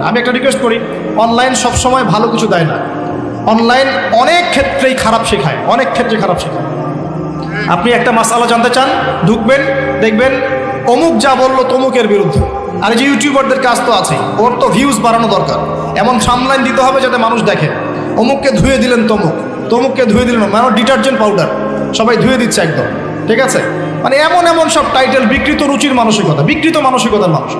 আমি একটা রিকোয়েস্ট করি, অনলাইন সবসময় ভালো কিছু দেয় না। অনলাইন অনেক ক্ষেত্রেই খারাপ শেখায়, অনেক ক্ষেত্রে খারাপ শেখায়। আপনি একটা মাসআলা জানতে চান, ঢুকবেন, দেখবেন অমুক যা বললো তমুকের বিরুদ্ধে। আর এই যে ইউটিউবারদের কাজ তো আছে, ওর তো ভিউজ বাড়ানো দরকার, এমন সামলাইন দিতে হবে যাতে মানুষ দেখে। অমুককে ধুয়ে দিলেন তমুক, তমুককে ধুয়ে দিলেন, মানে ডিটারজেন্ট পাউডার সবাই ধুয়ে দিচ্ছে একদম, ঠিক আছে? মানে এমন এমন সব টাইটেল, বিকৃত রুচির মানসিকতা, বিকৃত মানসিকতার মানুষ।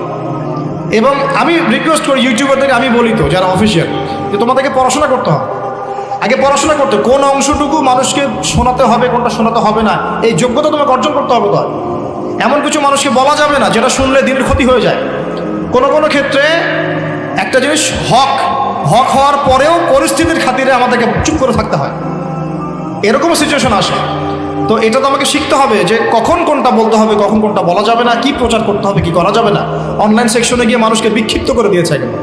এবং আমি রিকোয়েস্ট করি ইউটিউবারদের, আমি বলি তো যারা অফিসিয়াল, যে তোমাদেরকে পড়াশোনা করতে হবে। আগে পড়াশোনা করতে, কোন অংশটুকু মানুষকে শোনাতে হবে, কোনটা শোনাতে হবে না, এই যোগ্যতা তোমাকে অর্জন করতে হবে। তো এমন কিছু মানুষকে বলা যাবে না যেটা শুনলে দিনের ক্ষতি হয়ে যায়। কোনো কোনো ক্ষেত্রে একটা জিনিস হক হওয়ার পরেও পরিস্থিতির খাতিরে আমাদেরকে চুপ করে থাকতে হয়, এরকমও সিচুয়েশন আসে। তো এটা তো আমাকে শিখতে হবে যে কখন কোনটা বলতে হবে, কখন কোনটা বলা যাবে না, কি প্রচার করতে হবে, কি করা যাবে না। অনলাইন সেকশনে গিয়ে মানুষকে বিক্ষিপ্ত করে দিয়েছে একদম,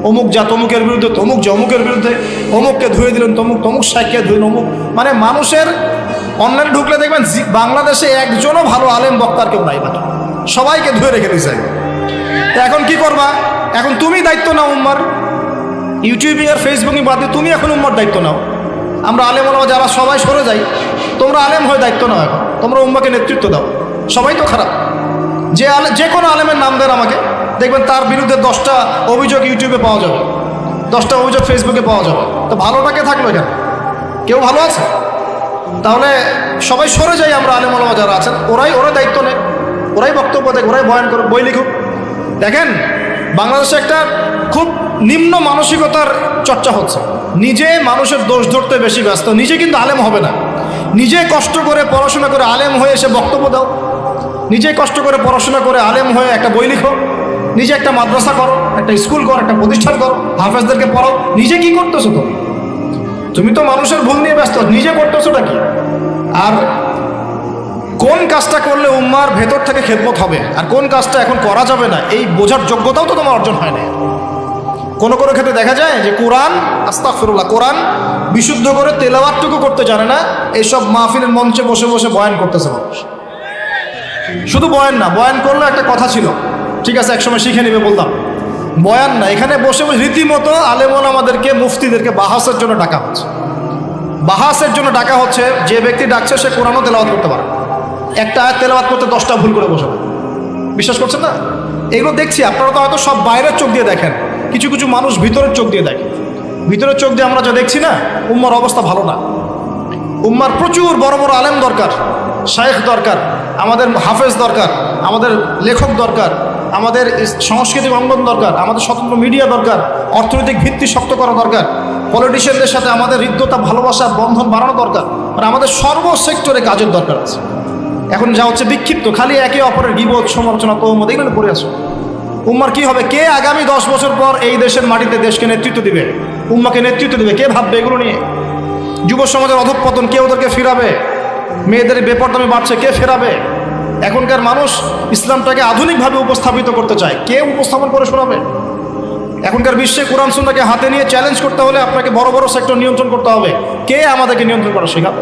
অমুক যা তমুকের বিরুদ্ধে, তমুক যা অমুকের বিরুদ্ধে, অমুককে ধুয়ে দিলেন তমুক, তমুক শাইককে ধুয়ে অমুক। মানে মানুষের অনলাইনে ঢুকলে দেখবেন বাংলাদেশে একজনও ভালো আলেম বক্তার কেউ নাই, বাকি সবাইকে ধুয়ে রেখে দিয়েছে। তো এখন কি করবা? এখন তুমি দায়িত্ব নাও উম্মার, ইউটিউবিং আর ফেসবুকিং বাদ দিয়ে তুমি এখন উম্মার দায়িত্ব নাও। আমরা আলেম ওলামা যারা সবাই সরে যাই, তোমরা আলেম হয়ে দায়িত্ব নাও। এখন তোমরা উম্মাকে নেতৃত্ব দাও। সবাই তো খারাপ, যে কোনো আলেমের নাম দেন আমাকে, দেখবেন তার বিরুদ্ধে 10টা অভিযোগ ইউটিউবে পাওয়া যাবে, 10টা অভিযোগ ফেসবুকে পাওয়া যাবে। তো ভালোটাকে থাকলো এখানে, কেউ ভালো আছে? তাহলে সবাই সরে যাই আমরা, আলেম ওলামা যারা আছেন ওরাই দায়িত্ব নেয়, ওরাই বক্তব্য দেয়, ওরাই বয়ান করে, বই লিখুক। দেখেন বাংলাদেশে একটা খুব নিম্ন মানসিকতার চর্চা হচ্ছে। নিজে মানুষের দোষ ধরতে বেশি ব্যস্ত, নিজে কিন্তু আলেম হবে না। নিজে কষ্ট করে পড়াশোনা করে আলেম হয়ে এসে বক্তব্য দাও, নিজে কষ্ট করে পড়াশোনা করে আলেম হয়ে একটা বই লিখো, নিজে একটা মাদ্রাসা করো, একটা স্কুল করো, একটা প্রতিষ্ঠান করো, হাফেজদেরকে পড়াও। নিজে কি করতেছো তুমি? তুমি তো মানুষের ভুল নিয়ে ব্যস্ত, নিজে করতেছোটা কি? আর কোন কাজটা করলে উম্মার ভেতর থেকে খেদমত হবে আর কোন কাজটা এখন করা যাবে না, এই বোঝার যোগ্যতাও তো তোমার অর্জন হয় না। কোনো কোনো ক্ষেত্রে দেখা যায় যে কোরআন, আস্তাগফিরুল্লাহ, কোরআন বিশুদ্ধ করে তেলাওয়াতটুকু করতে জানে না, এইসব মাহফিলের মঞ্চে বসে বসে বয়ান করতেছে মানুষ। শুধু বয়ান না, বয়ান করলে একটা কথা ছিল, ঠিক আছে একসময় শিখে নেবে বলতাম, বয়ান না, এখানে বসে বসে রীতিমতো আলেম ওলামাদেরকে, মুফতিদেরকে বাহাসের জন্য ডাকা হচ্ছে। বাহাসের জন্য ডাকা হচ্ছে, যে ব্যক্তি ডাকছে সে কোরআনও তেলাওয়াত করতে পারে, একটা আয়াত তেলাওয়াত করতে 10টা ভুল করে বসে। বিশ্বাস করছেন না? এগুলো দেখছি, আপনারা তো হয়তো সব বাইরের চোখ দিয়ে দেখেন, কিছু কিছু মানুষ ভিতরের চোখ দিয়ে দেখে। ভিতরের চোখ দিয়ে আমরা যা দেখছি না, উম্মার অবস্থা ভালো না। উম্মার প্রচুর বড় বড় আলেম দরকার, শায়েখ দরকার, আমাদের হাফেজ দরকার, আমাদের লেখক দরকার, আমাদের সাংস্কৃতিক অঙ্গন দরকার, আমাদের স্বতন্ত্র মিডিয়া দরকার, অর্থনৈতিক ভিত্তি শক্ত করা দরকার, পলিটিশিয়ানদের সাথে আমাদের হৃদ্যতা, ভালোবাসা, বন্ধন বাড়ানো দরকার। আর আমাদের সর্বসেক্টরে কাজের দরকার আছে। এখন যা হচ্ছে বিক্ষিপ্ত, খালি একে অপরের গীবত, সমালোচনা, তহমত, এগুলো পড়ে আছে। উম্মার কি হবে? কে আগামী 10 বছর পর এই দেশের মাটিতে দেশকে নেতৃত্ব দিবে, উম্মাকে নেতৃত্ব দিবে? কে ভাববে এগুলো নিয়ে? যুব সমাজের অধঃপতন কে ওদেরকে ফিরাবে? মেয়েদের বেপরদামি বাড়ছে, কে ফেরাবে? এখনকার মানুষ ইসলামটাকে আধুনিকভাবে উপস্থাপিত করতে চায়, কে উপস্থাপন করে শোনাবে? এখনকার বিশ্বে কোরআন সুন্নাহকে হাতে নিয়ে চ্যালেঞ্জ করতে হলে আপনাকে বড় বড় সেক্টর নিয়ন্ত্রণ করতে হবে। কে আমাদেরকে নিয়ন্ত্রণ করা শেখাবে?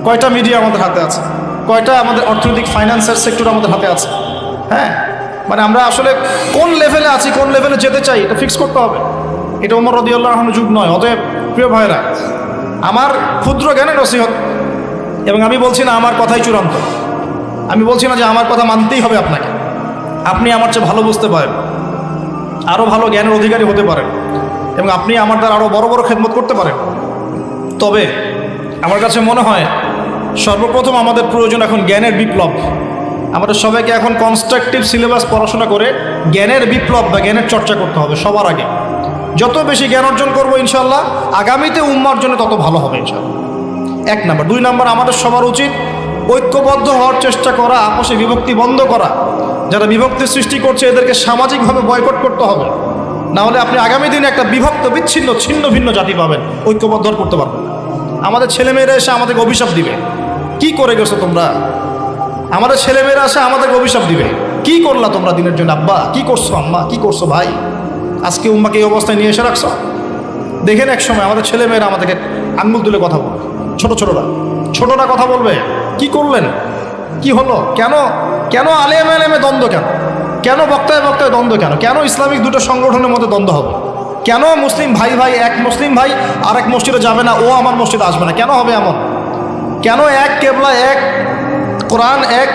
কয়টা মিডিয়া আমাদের হাতে আছে? কয়টা আমাদের অর্থনৈতিক ফাইন্যান্সের সেক্টর আমাদের হাতে আছে? হ্যাঁ, মানে আমরা আসলে কোন লেভেলে আছি, কোন লেভেলে যেতে চাই, এটা ফিক্স করতে হবে। এটা ওমর রাদিয়াল্লাহু আনহুর যুগ নয়। অতএব প্রিয় ভাইরা, আমার ক্ষুদ্র জ্ঞানের নসিহত, এবং আমি বলছি না আমার কথাই চূড়ান্ত, আমি বলছি না যে আমার কথা মানতেই হবে আপনাকে। আপনি আমার চেয়ে ভালো বুঝতে পারেন, আরও ভালো জ্ঞানের অধিকারী হতে পারেন, এবং আপনি আমার দ্বারা আরও বড় বড় খেদমত করতে পারেন। তবে আমার কাছে মনে হয় সর্বপ্রথম আমাদের প্রয়োজন এখন জ্ঞানের বিপ্লব। আমাদের সবাইকে এখন কনস্ট্রাকটিভ সিলেবাস পড়াশোনা করে জ্ঞানের বিপ্লব বা জ্ঞানের চর্চা করতে হবে সবার আগে। যত বেশি জ্ঞান অর্জন করবো ইনশাল্লাহ আগামীতে উম্মার জন্য তত ভালো হবে ইনশাল্লাহ। 1 নাম্বার। 2 নাম্বার, আমাদের সবার উচিত ঐক্যবদ্ধ হওয়ার চেষ্টা করা, আপসে বিভক্তি বন্ধ করা। যারা বিভক্তি সৃষ্টি করছে এদেরকে সামাজিকভাবে বয়কট করতে হবে, না হলে আপনি আগামী দিনে একটা বিভক্ত, বিচ্ছিন্ন, ছিন্ন ভিন্ন জাতি পাবেন, ঐক্যবদ্ধ করতে পারবেন না। আমাদের ছেলেমেয়েরা এসে আমাদেরকে অভিশাপ দিবে, কি করে গেছো তোমরা? আমাদের ছেলেমেয়েরা এসে আমাদেরকে অভিশাপ দিবে, কি করলা তোমরা দিনের জন্য? আব্বা কি করছো, আম্মা কি করছো, ভাই আজকে উম্মাকে এই অবস্থায় নিয়ে এসে রাখছো। দেখেন এক সময় আমাদের ছেলেমেয়েরা আমাদেরকে আঙ্গুল তুলে কথা বলবে, ছোটরা কথা বলবে, কি করলেন, কি হলো, কেন আলেমে দ্বন্দ্ব, কেন বক্তায় বক্তায় দ্বন্দ্ব? কেন ইসলামিক দুটো সংগঠনের মধ্যে দ্বন্দ্ব হবে? কেন মুসলিম ভাই এক মুসলিম ভাই আরেক মসজিদে যাবে না, ও আমার মসজিদে আসবে না? কেন হবে এমন? কেন এক কেবলা, এক কোরআন, এক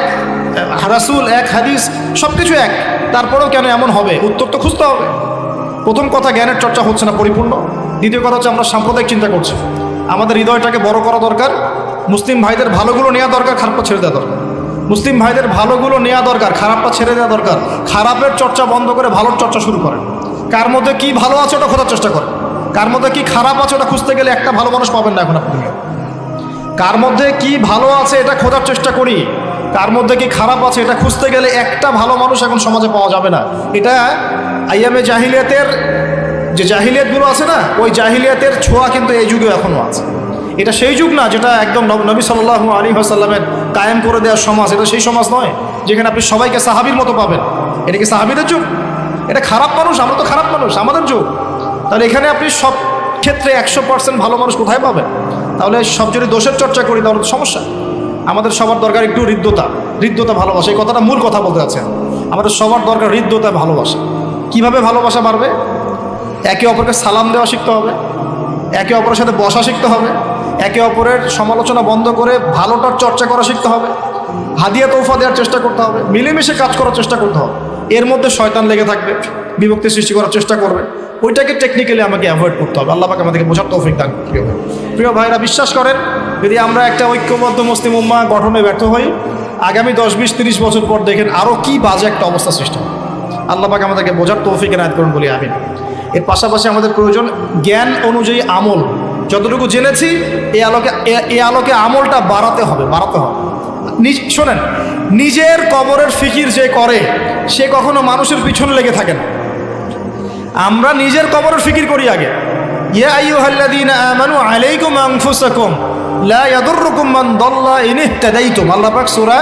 রাসূল, এক হাদিস, সব কিছু এক, তারপরেও কেন এমন হবে? উত্তর তো খুঁজতে হবে। প্রথম কথা, জ্ঞানের চর্চা হচ্ছে না পরিপূর্ণ। দ্বিতীয় কথা হচ্ছে আমরা সাম্প্রদায়িক চিন্তা করছি। আমাদের হৃদয়টাকে বড় করা দরকার। মুসলিম ভাইদের ভালোগুলো নেওয়া দরকার, খারাপটা ছেড়ে দেওয়া দরকার। মুসলিম ভাইদের ভালোগুলো নেওয়া দরকার, খারাপটা ছেড়ে দেওয়া দরকার। খারাপের চর্চা বন্ধ করে ভালোর চর্চা শুরু করেন। কার মধ্যে কি ভালো আছে ওটা খোঁজার চেষ্টা করেন, কার মধ্যে কি খারাপ আছে ওটা খুঁজতে গেলে একটা ভালো মানুষ পাবেন না এখন আপনি। কার মধ্যে কি ভালো আছে এটা খোঁজার চেষ্টা করি, কার মধ্যে কি খারাপ আছে এটা খুঁজতে গেলে একটা ভালো মানুষ এখন সমাজে পাওয়া যাবে না। এটা আইয়ামে জাহিলিয়াতের যে জাহিলিয়াতগুলো আছে না, ওই জাহিলিয়াতের ছোঁয়া কিন্তু এই যুগে এখনও আছে। এটা সেই যুগ না যেটা একদম নবী সাল্লাল্লাহু আলাইহি ওয়াসাল্লামের কায়েম করে দেওয়ার সমাজ। এটা সেই সমাজ নয় যেখানে আপনি সবাইকে সাহাবীর মতো পাবেন। এটা কি সাহাবীদের যুগ? এটা খারাপ মানুষ, আমরা তো খারাপ মানুষ, আমাদের যুগ। তাহলে এখানে আপনি সব ক্ষেত্রে 100% ভালো মানুষ কোথায় পাবেন? তাহলে সব যদি দোষের চর্চা করি তাহলে তো সমস্যা। আমাদের সবার দরকার একটু হৃদ্যতা ভালোবাসা। এই কথাটা মূল কথা বলতে আছেন। আমাদের সবার দরকার হৃদ্যতা ভালোবাসা। কিভাবে ভালোবাসা বাড়বে? একে অপরকে সালাম দেওয়া শিখতে হবে, একে অপরের সাথে বসা শিখতে হবে, একে অপরের সমালোচনা বন্ধ করে ভালোটার চর্চা করা শিখতে হবে, হাদিয়া তৌফা দেওয়ার চেষ্টা করতে হবে, মিলেমিশে কাজ করার চেষ্টা করতে হবে। এর মধ্যে শয়তান লেগে থাকবে, বিভক্তি সৃষ্টি করার চেষ্টা করবে, ওইটাকে টেকনিক্যালি আমাকে অ্যাভয়েড করতে হবে। আল্লাহ পাক আমাদেরকে বোঝার তৌফিক দান করুন। প্রিয় ভাইরা, বিশ্বাস করেন যদি আমরা একটা ঐক্যবদ্ধ মুসলিম উম্মাহ গঠনে ব্যর্থ হই, আগামী 10, 20, 30 বছর পর দেখেন আরও কি বাজে একটা অবস্থা সৃষ্টি হবে। আল্লাহ পাক আমাদেরকে বোঝার তৌফিক এনায়েত করুন বলি আমিন। এর পাশাপাশি আমাদের প্রয়োজন জ্ঞান অনুযায়ী আমল। যতটুকু জেনেছি এই আলোকে আমলটা বাড়াতে হবে। শোনেন, নিজের কবরের ফিকির যে করে সে কখনো মানুষের পিছনে লেগে থাকে না। আমরা নিজের কবরের ফিকির করি আগে। ইয়া আইয়ুহাল্লাযীনা আমানু আলাইকুম আনফুসাকুম লা ইয়াদুররুকুম মান দাল্লা ইন ইহতাদাইতুম। আল্লাহ পাক সূরা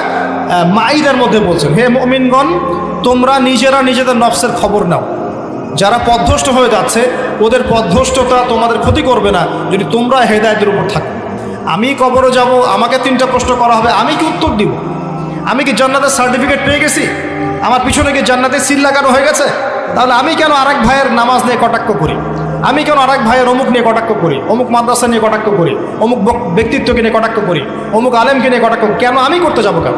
মাইদার মধ্যে বলছেন, হে মুমিনগণ, তোমরা নিজেরা নিজেদের নফসের খবর নাও। যারা পথভ্রষ্ট হয়ে যাচ্ছে ওদের পথভ্রষ্টতা তোমাদের ক্ষতি করবে না যদি তোমরা হেদায়েতের উপর থাকো। আমি কবরে যাব, আমাকে 3টা প্রশ্ন করা হবে, আমি কি উত্তর দিব? আমি কি জান্নাতের সার্টিফিকেট পেয়ে গেছি? আমার পিছনে কি জান্নাতের সিল লাগানো হয়ে গেছে? তাহলে আমি কেন আরেক ভাইয়ের নামাজ নিয়ে কটাক্ষ করি? আমি কেন আরেক ভাইয়ের অমুক নিয়ে কটাক্ষ করি, অমুক মাদ্রাসা নিয়ে কটাক্ষ করি, অমুক ব্যক্তিত্বকে নিয়ে কটাক্ষ করি, অমুক আলেমকে নিয়ে কটাক্ষ? কেন আমি করতে যাবো? কেন?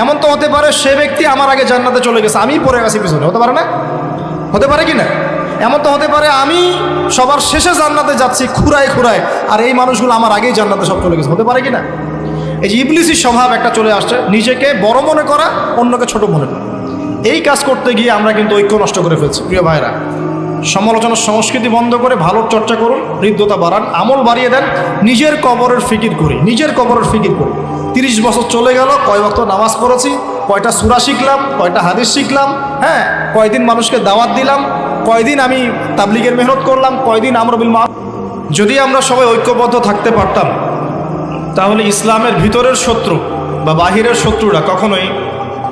এমন তো হতে পারে সে ব্যক্তি আমার আগে জান্নাতে চলে গেছে, আমি পড়ে গেছি পিছনে। হতে পারে না? হতে পারে কি না? এমন তো হতে পারে আমি সবার শেষে জান্নাতে যাচ্ছি খুঁড়ায়, আর এই মানুষগুলো আমার আগেই জান্নাতে সব চলে গেছে। হতে পারে কি না? এই যে ইবলিসি স্বভাব একটা চলে আসছে, নিজেকে বড় মনে করা, অন্যকে ছোট মনে করা। এই কাজ করতে গিয়ে আমরা কিন্তু ঐক্য নষ্ট করে ফেলছি। প্রিয় ভাইরা, সমালোচনার সংস্কৃতি বন্ধ করে ভালোর চর্চা করুন, হৃদ্যতা বাড়ান, আমল বাড়িয়ে দেন। নিজের কবরের ফিকির করি। 30 বছর চলে গেল, কয় ওয়াক্ত নামাজ পড়েছি, কয়টা সূরা শিখলাম, কয়টা হাদিস শিখলাম, হ্যাঁ, কয়দিন মানুষকে দাওয়াত দিলাম, কয়দিন আমি তাবলীগের মেহনত করলাম, কয়দিন আমর বিল মারুফ। যদি আমরা সবাই ঐক্যবদ্ধ থাকতে পারতাম তাহলে ইসলামের ভিতরের শত্রু বা বাহিরের শত্রুরা কখনোই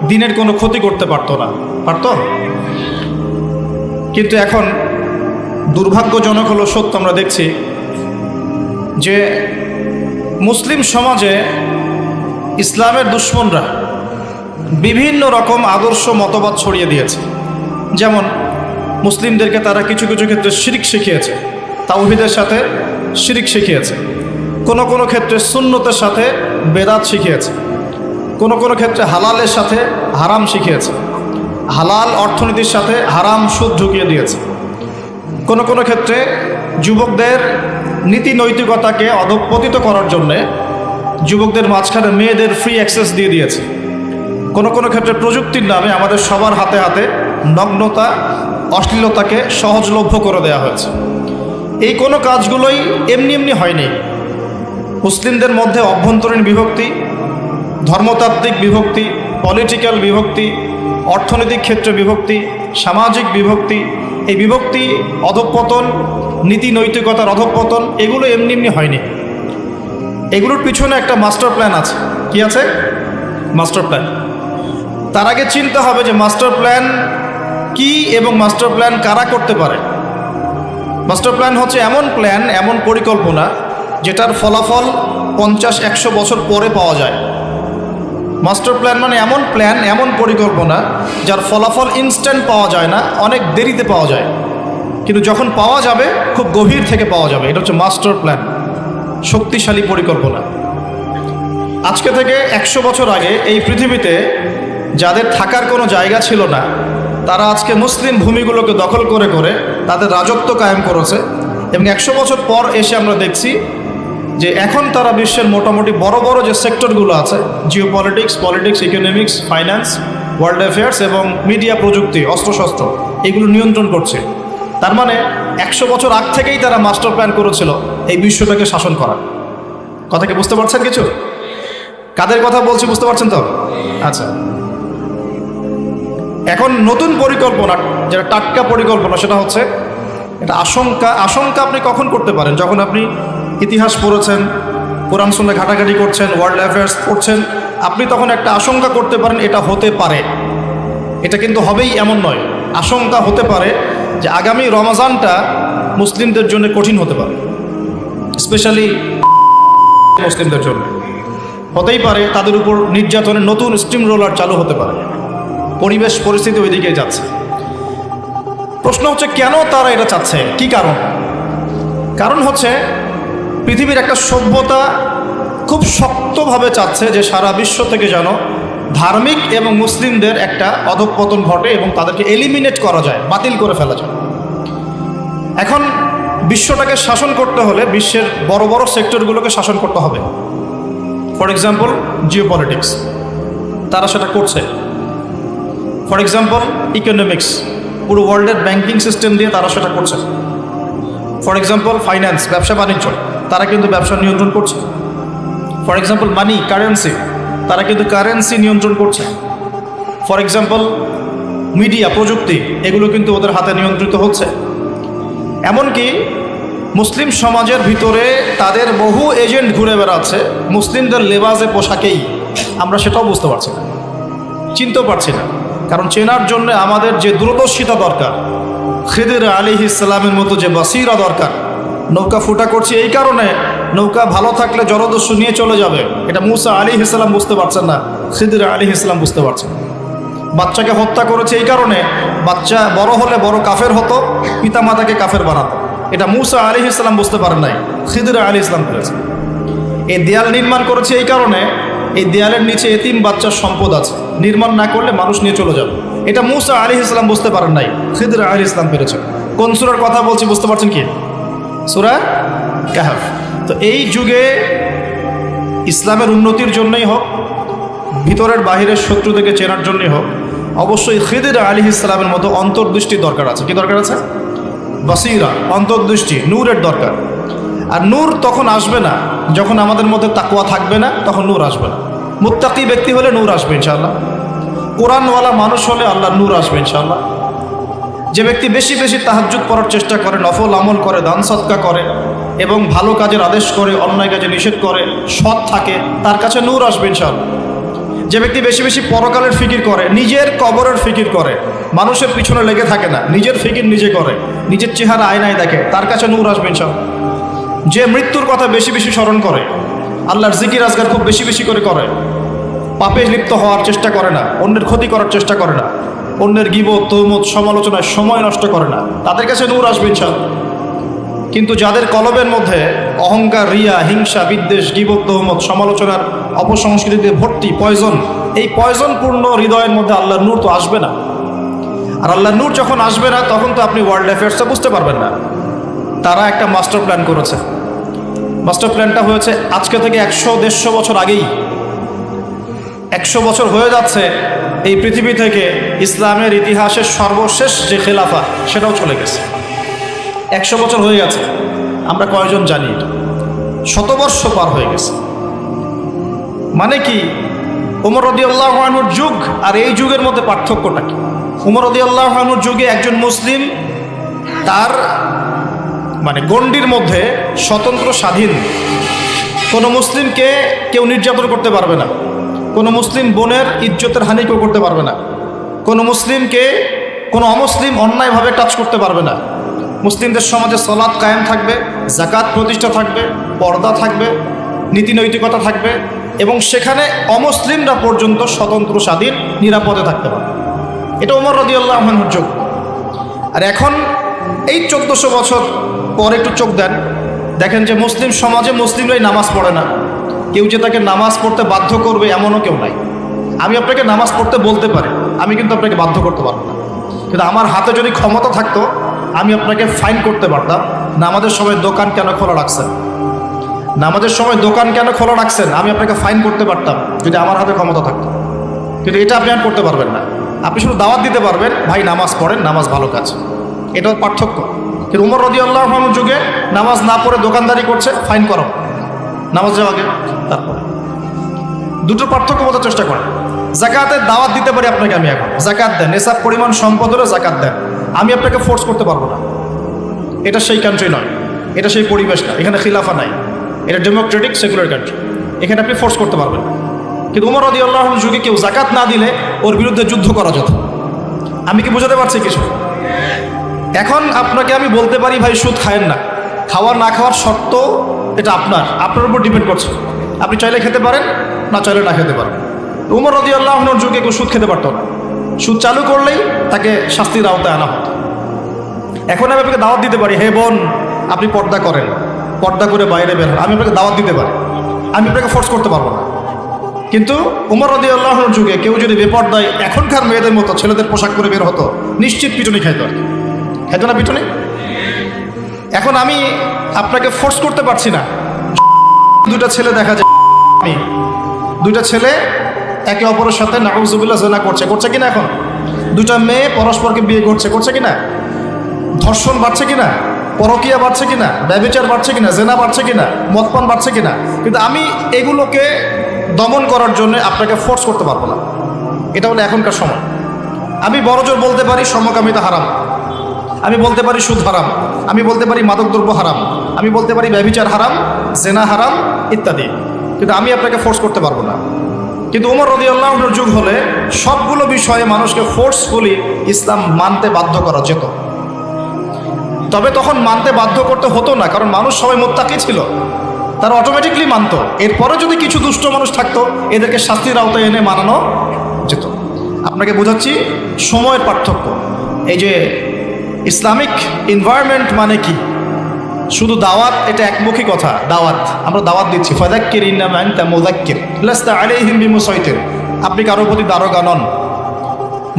দিনের কোনো ক্ষতি করতে পারতো না। কিন্তু এখন দুর্ভাগ্যজনক হলো সত্য, আমরা দেখছি যে মুসলিম সমাজে ইসলামের দুশমনরা বিভিন্ন রকম আদর্শ মতবাদ ছড়িয়ে দিয়েছে। যেমন মুসলিমদেরকে তারা কিছু ক্ষেত্রে শিরক শিখিয়েছে, তাওহীদের সাথে শিরক শিখিয়েছে। কোনো ক্ষেত্রে সুন্নতের সাথে বেদাত শিখিয়েছে। কোনো ক্ষেত্রে হালালের সাথে হারাম শিখিয়েছে। হালাল অর্থনীতির সাথে হারাম সুদ ঢুকিয়ে দিয়েছে। কোনো ক্ষেত্রে যুবকদের নীতি নৈতিকতাকে অধঃপতিত করার জন্যে যুবকদের মাঝখানে মেয়েদের ফ্রি অ্যাক্সেস দিয়ে দিয়েছে। কোনো ক্ষেত্রে প্রযুক্তির নামে আমাদের সবার হাতে হাতে নগ্নতা, অশ্লীলতাকে সহজলভ্য করে দেওয়া হয়েছে। এই কোনো কাজগুলোই এমনি হয়নি। মুসলিমদের মধ্যে অভ্যন্তরীণ বিভক্তি, ধর্মতাত্ত্বিক বিভক্তি, পলিটিক্যাল বিভক্তি, অর্থনৈতিক ক্ষেত্রে বিভক্তি, সামাজিক বিভক্তি, এই বিভক্তি, অধঃপতন, নীতি নৈতিকতার অধঃপতন, এগুলো এমনি হয়নি। এগুলোর পিছনে একটা মাস্টার প্ল্যান আছে। কি আছে? Master plan. তার আগে চিনতে হবে যে মাস্টার প্ল্যান কি এবং মাস্টার প্ল্যান কারা করতে পারে। মাস্টার প্ল্যান হচ্ছে এমন প্ল্যান, এমন পরিকল্পনা যেটার ফলাফল 50-100 বছর পরে পাওয়া যায়। মাস্টার প্ল্যান মানে এমন প্ল্যান, এমন পরিকল্পনা যার ফলাফল ইনস্ট্যান্ট পাওয়া যায় না, অনেক দেরিতে পাওয়া যায়, কিন্তু যখন পাওয়া যাবে খুব গভীর থেকে পাওয়া যাবে। এটা হচ্ছে মাস্টার প্ল্যান, শক্তিশালী পরিকল্পনা। আজকে থেকে 100 বছর আগে এই পৃথিবীতে যাদের থাকার কোনো জায়গা ছিল না, তারা আজকে মুসলিম ভূমিগুলোকে দখল করে করে তাদের রাজত্ব কায়েম করেছে, এবং 100 বছর পর এসে আমরা দেখছি যে এখন তারা বিশ্বের মোটামুটি বড় বড় যে সেক্টরগুলো আছে, Jio politics, economics, finance, world affairs এবং মিডিয়া, প্রযুক্তি, অস্ত্রশস্ত্র, এগুলো নিয়ন্ত্রণ করছে। তার মানে 100 বছর আগ থেকেই তারা মাস্টার প্ল্যান করেছিল এই বিশ্বটাকে শাসন করার। কথা কি বুঝতে পারছেন কিছু? কাদের কথা বলছি বুঝতে পারছেন তো? আচ্ছা, এখন নতুন পরিকল্পনা, যেটা টাটকা পরিকল্পনা, সেটা হচ্ছে এটা আশঙ্কা আপনি কখন করতে পারেন? যখন আপনি ইতিহাস পড়েছেন, কোরআন সুন্নাহ ঘাটাঘাটি করছেন, ওয়ার্ল্ড অ্যাফেয়ার্স পড়ছেন, আপনি তখন একটা আশঙ্কা করতে পারেন এটা হতে পারে। এটা কিন্তু হবেই এমন নয়। আশঙ্কা হতে পারে যে আগামী রমজানটা মুসলিমদের জন্য কঠিন হতে পারে, স্পেশালি মুসলিমদের জন্য। হতেই পারে তাদের উপর নির্যাতনের নতুন স্টিম রোলার চালু হতে পারে। পরিবেশ পরিস্থিতি ওইদিকে যাচ্ছে। প্রশ্ন হচ্ছে কেন তারা এটা চাচ্ছে, কি কারণ? কারণ হচ্ছে পৃথিবীর একটা সভ্যতা খুব শক্তভাবে চাচ্ছে যে সারা বিশ্ব থেকে যেন ধার্মিক এবং মুসলিমদের একটা অধঃপতন ঘটে এবং তাদেরকে এলিমিনেট করা যায়, বাতিল করে ফেলা যায়। এখন বিশ্বটাকে শাসন করতে হলে বিশ্বের বড় বড় সেক্টরগুলোকে শাসন করতে হবে। ফর এক্সাম্পল জিও পলিটিক্স, তারা সেটা করছে। ফর এক্সাম্পল ইকোনমিক্স, পুরো ওয়ার্ল্ডের ব্যাংকিং সিস্টেম দিয়ে তারা সেটা করছে। ফর এক্সাম্পল ফাইন্যান্স, ব্যবসা বাণিজ্য, তারা কিন্তু ব্যবসা নিয়ন্ত্রণ করছে। ফর এক্সাম্পল মানি, কারেন্সি, তারা কিন্তু কারেন্সি নিয়ন্ত্রণ করছে। ফর এক্সাম্পল মিডিয়া, প্রযুক্তি, এগুলো কিন্তু ওদের হাতে নিয়ন্ত্রিত হচ্ছে। এমনকি মুসলিম সমাজের ভিতরে তাদের বহু এজেন্ট ঘুরে বেড়াচ্ছে মুসলিমদের লেবাসে, পোশাকেই। আমরা সেটাও বুঝতে পারছি না, চিনতেও পারছি না। কারণ চেনার জন্য আমাদের যে দূরদর্শিতা দরকার, খিদির আলাইহিস সালামের মতো যে বাসিরা দরকার। নৌকা ফুটা করছি এই কারণে, নৌকা ভালো থাকলে জলদস্যু নিয়ে চলে যাবে, এটা মুসা আলাইহিস সালাম বুঝতে পারছেন না, খিদির আলাইহিস সালাম বুঝতে পারছেন। বাচ্চাকে হত্যা করেছে এই কারণে, বাচ্চা বড় হলে বড় কাফের হতো, পিতামাতাকে কাফের বানাতো, এটা মুসা আলাইহিস সালাম বুঝতে পারেন নাই, খিদির আলাইহিস সালাম করেছে। এই দেয়াল নির্মাণ করেছে এই কারণে, এই দেয়ালের নিচে এতিম বাচ্চার সম্পদ আছে, নির্মাণ না করলে মানুষ নিয়ে চলে যাবে, এটা মুসা আলাইহিস সালাম বুঝতে পারেন নাই, খিদির আলাইহিস সালাম পেরেছে। কোন সূরার কথা বলছি বুঝতে পারছেন কি? সূরা কাহফ। তো এই যুগে ইসলামের উন্নতির জন্যই হোক, ভিতরের বাহিরের শত্রু থেকে চেনার জন্যই হোক, অবশ্যই খিদির আলাইহিস সালামের মতো অন্তর্দৃষ্টির দরকার আছে। কি দরকার আছে? বাসিরা, অন্তর্দৃষ্টি, নূরের দরকার। আর নূর তখন আসবে না যখন আমাদের মধ্যে তাকওয়া থাকবে না, তখন নূর আসবে না। মুত্তাকি ব্যক্তি হলে নূর আসবে ইনশাআল্লাহ, কোরআনওয়ালা মানুষ হলে আল্লাহর নূর আসবে ইনশাআল্লাহ। যে ব্যক্তি বেশি বেশি তাহাজ্জুদ পড়ার চেষ্টা করে, নফল আমল করে, দান সদকা করে এবং ভালো কাজের আদেশ করে, অন্যায় কাজে নিষেধ করে, সৎ থাকে, তার কাছে নূর আসবে ইনশাআল্লাহ। যে ব্যক্তি বেশি বেশি পরকালের ফিকির করে, নিজের কবরের ফিকির করে, মানুষের পিছনে লেগে থাকে না, নিজের ফিকির নিজে করে, নিজের চেহারা আয়নায় দেখে, তার কাছে নূর আসবে ইনশাআল্লাহ। যে মৃত্যুর কথা বেশি বেশি স্মরণ করে, আল্লাহর জিকির আজকার খুব বেশি বেশি করে, পাপে লিপ্ত হওয়ার চেষ্টা করে না, অন্যের ক্ষতি করার চেষ্টা করে না, অন্যের গীবত, তহমত, সমালোচনায় সময় নষ্ট করে না, তাদের কাছে নূর আসবে ইনশাআল্লাহ। কিন্তু যাদের কলবের মধ্যে অহংকার, রিয়া, হিংসা, বিদ্বেষ, গীবত, তহমত, সমালোচনার অপসংস্কৃতিতে ভর্তি পয়জন, এই পয়জনপূর্ণ হৃদয়ের মধ্যে আল্লাহর নূর তো আসবে না। আর আল্লাহর নূর যখন আসবে না, তখন তো আপনি ওয়ার্ল্ড অ্যাফেয়ার্সটা বুঝতে পারবেন না। তারা একটা মাস্টার প্ল্যান করেছে। মাস্টার প্ল্যানটা হয়েছে আজকে থেকে 100-150 বছর আগেই। 100 বছর হয়ে যাচ্ছে এই পৃথিবী থেকে ইসলামের ইতিহাসের সর্বশেষ যে খেলাফা, সেটাও চলে গেছে। 100 বছর হয়ে গেছে, আমরা কয়জন জানি? এটা শতবর্ষ পার হয়ে গেছে। মানে কি, ওমর রাদিয়াল্লাহু আনহুর যুগ আর এই যুগের মধ্যে পার্থক্যটা কি? ওমর রাদিয়াল্লাহু আনহুর যুগে একজন মুসলিম তার মানে গণ্ডির মধ্যে স্বতন্ত্র, স্বাধীন, কোনো মুসলিমকে কেউ নির্যাতন করতে পারবে না, কোনো মুসলিম বোনের ইজ্জতের হানি কেউ করতে পারবে না, কোনো মুসলিমকে কোনো অমুসলিম অন্যায়ভাবে টাচ করতে পারবে না। মুসলিমদের সমাজে সালাত কায়েম থাকবে, যাকাত প্রতিষ্ঠা থাকবে, পর্দা থাকবে, নীতি নৈতিকতা থাকবে, এবং সেখানে অমুসলিমরা পর্যন্ত স্বতন্ত্র স্বাধীন নিরাপদে থাকতে পারে। এটা ওমর রাদিয়াল্লাহু আনহুর যুগ। আর এখন এই 1400 বছর পরে একটু চোখ দেন, দেখেন যে মুসলিম সমাজে মুসলিমরাই নামাজ পড়ে না। কেউ যে তাকে নামাজ পড়তে বাধ্য করবে এমনও কেউ নাই। আমি আপনাকে নামাজ পড়তে বলতে পারি, আমি কিন্তু আপনাকে বাধ্য করতে পারবো না। কিন্তু আমার হাতে যদি ক্ষমতা থাকতো আমি আপনাকে ফাইন করতে পারতাম, নামাজের সময় দোকান কেন খোলা রাখছেন, নামাজের সময় দোকান কেন খোলা রাখছেন, আমি আপনাকে ফাইন করতে পারতাম যদি আমার হাতে ক্ষমতা থাকতো। কিন্তু এটা আপনি আর করতে পারবেন না। আপনি শুধু দাওয়াত দিতে পারবেন, ভাই নামাজ পড়েন, নামাজ ভালো কাজ, এটা পার্থক্য। কিন্তু উমর রাদিয়াল্লাহু আনহুর যুগে নামাজ না পড়ে দোকানদারি করছে, ফাইন করো, নামাজ যাওয়া আগে তারপরে। দুটোর পার্থক্য বোঝার চেষ্টা করেন। জাকাতের দাওয়াত দিতে পারি আপনাকে, আমি এখন জাকাত দেন, নেশাব পরিমাণ সম্পদ হলে জাকাত দেন, আমি আপনাকে ফোর্স করতে পারবো না। এটা সেই কান্ট্রি নয়, এটা সেই পরিবেশ না, এখানে খিলাফা নাই, এটা ডেমোক্রেটিক সেকুলার কান্ট্রি, এখানে আপনি ফোর্স করতে পারবেন। কিন্তু উমর রাদিয়াল্লাহু আনহুর যুগে কেউ জাকাত না দিলে ওর বিরুদ্ধে যুদ্ধ করা যেত। আমি কি বোঝাতে পারছি কিছু? এখন আপনাকে আমি বলতে পারি ভাই সুদ খায়েন না, খাওয়ার না খাওয়ার শর্ত এটা আপনার উপর ডিপেন্ড করছে। আপনি চাইলে খেতে পারেন, না চাইলে না খেতে পারেন। উমর রাদিয়াল্লাহু আনহুর যুগে কেউ সুদ খেতে পারতো না, সুদ চালু করলেই তাকে শাস্তির আওতায় আনা হতো। এখন আমি আপনাকে দাওয়াত দিতে পারি, হে বোন আপনি পর্দা করেন, পর্দা করে বাইরে বের হন, আমি আপনাকে দাওয়াত দিতে পারি, আমি আপনাকে ফোর্স করতে পারবো না। কিন্তু উমর রাদিয়াল্লাহু আনহুর যুগে কেউ যদি বেপর্দায় এখনকার মেয়েদের মতো ছেলেদের পোশাক পরে বের হতো, নিশ্চিত পিটুনি খাইতো, খাইতো না পিটুনি? এখন আমি আপনাকে ফোর্স করতে পারছি না। দুইটা ছেলে দেখা যায়, দুইটা ছেলে একে অপরের সাথে নাউজুবিল্লাহ জিনা করছে কিনা? এখন দুইটা মেয়ে পরস্পরকে বিয়ে করছে কিনা? ধর্ষণ বাড়ছে কিনা? পরকীয়া বাড়ছে কিনা? ব্যভিচার বাড়ছে কিনা? জেনা বাড়ছে কিনা? মদপান বাড়ছে কিনা? কিন্তু আমি এগুলোকে দমন করার জন্য আপনাকে ফোর্স করতে পারবো না। এটা হলো এখনকার সময়। আমি বড়জোর বলতে পারি সমকামিতা হারাম, আমি বলতে পারি সুদ হারাম, আমি বলতে পারি মাদকদ্রব্য হারাম, আমি বলতে পারি ব্যভিচার হারাম, জেনা হারাম ইত্যাদি, কিন্তু আমি আপনাকে ফোর্স করতে পারবো না। কিন্তু উমর রাদিয়াল্লাহু আনহুর যুগ হলে সবগুলো বিষয়ে মানুষকে ফোর্সফুলি ইসলাম মানতে বাধ্য করা যেত। তবে তখন মানতে বাধ্য করতে হতো না, কারণ মানুষ সবাই মুত্তাকি ছিল, তারা অটোমেটিকলি মানত। এরপরে যদি কিছু দুষ্ট মানুষ থাকতো এদেরকে শাস্তির আওতায় এনে মানানো যেত। আপনাকে বোঝাচ্ছি সময়ের পার্থক্য। এই যে ইসলামিক এনভায়রনমেন্ট মানে কি, শুধু দাওয়াত এটা একমুখী কথা। দাওয়াত আমরা দাওয়াত দিচ্ছি, ফাযাক্কির ইন্নামা আনতা মুযাক্কির লাস্তা আলাইহিম বিমুসাইতির, আপনি কারোর প্রতি দারোগা নন।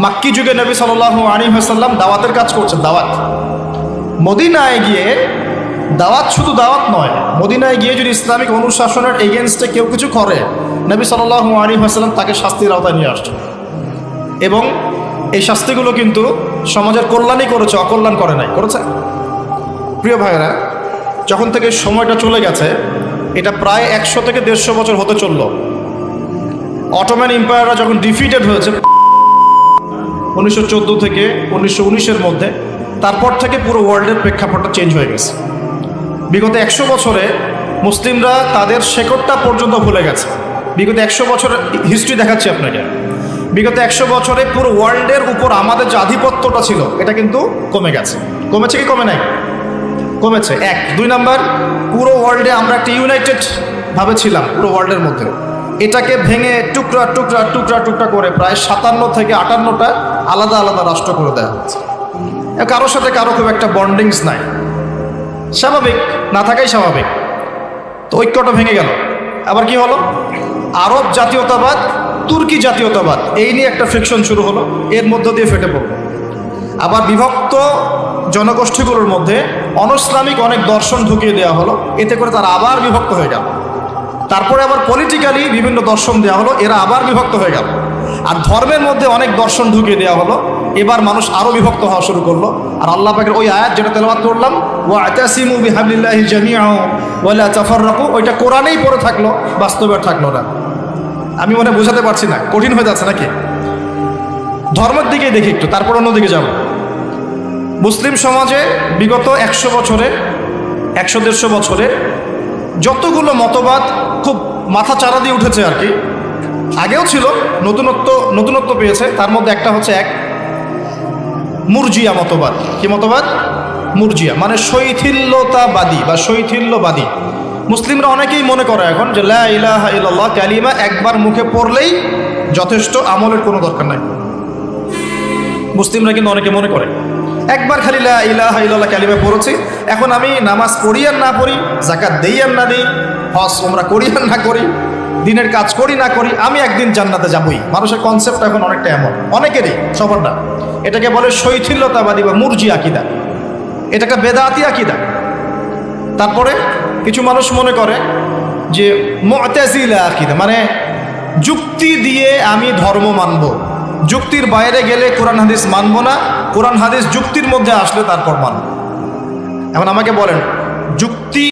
মাক্কি যুগে নবী সাল্লাল্লাহু আলাইহি ওয়াসাল্লাম দাওয়াতের কাজ করছেন। দাওয়াত মদিনায় গিয়ে দাওয়াত শুধু দাওয়াত নয়, মদিনায় গিয়ে যদি ইসলামিক অনুশাসনের এগেনস্টে কেউ কিছু করে নবী সাল্লাল্লাহু আলাইহি ওয়াসাল্লাম তাকে শাস্তির আওতায় নিয়ে আসছেন। এবং এই শাস্তিগুলো কিন্তু সমাজের কল্যাণই করেছে, অকল্যাণ করে নাই, করেছে। প্রিয় ভাইয়েরা, যখন থেকে সময়টা চলে গেছে, এটা প্রায় 100 থেকে 150 বছর হতে চলল। অটোম্যান এম্পায়াররা যখন ডিফিটেড হয়েছে 1914 থেকে 1919-এর মধ্যে, তারপর থেকে পুরো ওয়ার্ল্ডের প্রেক্ষাপটটা চেঞ্জ হয়ে গেছে। বিগত 100 বছরে মুসলিমরা তাদের শেকড়টা পর্যন্ত ভুলে গেছে। বিগত 100 বছরের হিস্ট্রি দেখাচ্ছি আপনাকে। বিগত 100 বছরে পুরো ওয়ার্ল্ডের উপর আমাদের যে আধিপত্যটা ছিল এটা কিন্তু কমে গেছে। কমেছে কি কমে নাই? কমেছে। 1 2 নাম্বার, পুরো ওয়ার্ল্ডে আমরা একটা ইউনাইটেড ভাবে ছিলাম পুরো ওয়ার্ল্ডের মধ্যে, এটাকে ভেঙে টুকরা টুকরা টুকরা টুকরা করে প্রায় 57 থেকে 58টা আলাদা আলাদা রাষ্ট্র করে দেওয়া হচ্ছে। কারোর সাথে কারো খুব একটা বন্ডিংস নাই, স্বাভাবিক, না থাকাই স্বাভাবিক। তো ঐক্যটা ভেঙে গেল। আবার কি হলো? আরব জাতীয়তাবাদ, তুর্কি জাতীয়তাবাদ, এই নিয়ে একটা ফ্রিকশন শুরু হলো, এর মধ্য দিয়ে ফেটে পড়লো। আবার বিভক্ত জনগোষ্ঠীগুলোর মধ্যে অনইসলামিক অনেক দর্শন ঢুকিয়ে দেওয়া হলো, এতে করে তারা আবার বিভক্ত হয়ে গেল। তারপরে আবার পলিটিক্যালি বিভিন্ন দর্শন দেওয়া হলো, এরা আবার বিভক্ত হয়ে গেল। আর ধর্মের মধ্যে অনেক দর্শন ঢুকিয়ে দেওয়া হলো, এবার মানুষ আরও বিভক্ত হওয়া শুরু করলো। আর আল্লাহ পাকের ওই আয়াত যেটা তেলাওয়াত করলাম, ওয়া'তাসিমু বিহাবলিল্লাহি জামিআন ওয়া লা তাফাররাকু, ওইটা কোরআনেই পড়ে থাকলো, বাস্তবে আর থাকলো না। আমি মনে বোঝাতে পারছি না, কঠিন হয়ে যাচ্ছে নাকি? ধর্মের দিকেই দেখি একটু, তারপর অন্যদিকে যাব। মুসলিম সমাজে বিগত 100 বছরে 100-150 বছরে যতগুলো মতবাদ খুব মাথা চারা দিয়ে উঠেছে আর কি, আগেও ছিল, নতুনত্ব পেয়েছে। তার মধ্যে একটা হচ্ছে মুরজিয়া মতবাদ। কি মতবাদ? মুরজিয়া মানে শৈথিল্যতাবাদী বা শৈথিল্যবাদী। মুসলিমরা অনেকেই মনে করে এখন যে লা ইলাহা ইল্লাল্লাহ কালিমা একবার মুখে পড়লেই যথেষ্ট, আমলের কোনো দরকার নাই। মুসলিমরা কিন্তু অনেকে মনে করে একবার খালি লা ইলাহা ইল্লাল্লাহ কালিমা পড়েছি, এখন আমি নামাজ পড়ি আর না পড়ি, যাকাত দেই আর না দিই, হজ ওমরা করি আর না করি, দিনের কাজ করি না করি, আমি একদিন জান্নাতে যাবই। মানুষের কনসেপ্ট এখন অনেকটা এমন, অনেকেরই, সবার না। এটাকে বলে শৈথিল্যতাবাদী বা মুরজি আকিদা, এটা একটা বেদাতি আকিদা। তারপরে কিছু মানুষ মনে করে যে মুতাজিলা আকিদা, মানে যুক্তি দিয়ে আমি ধর্ম মানব, যুক্তির বাইরে গেলে কোরআন হাদিস মানব না, কোরআন হাদিস যুক্তির মধ্যে আসলে তারপর মানব। এখন আমাকে বলেন, যুক্তি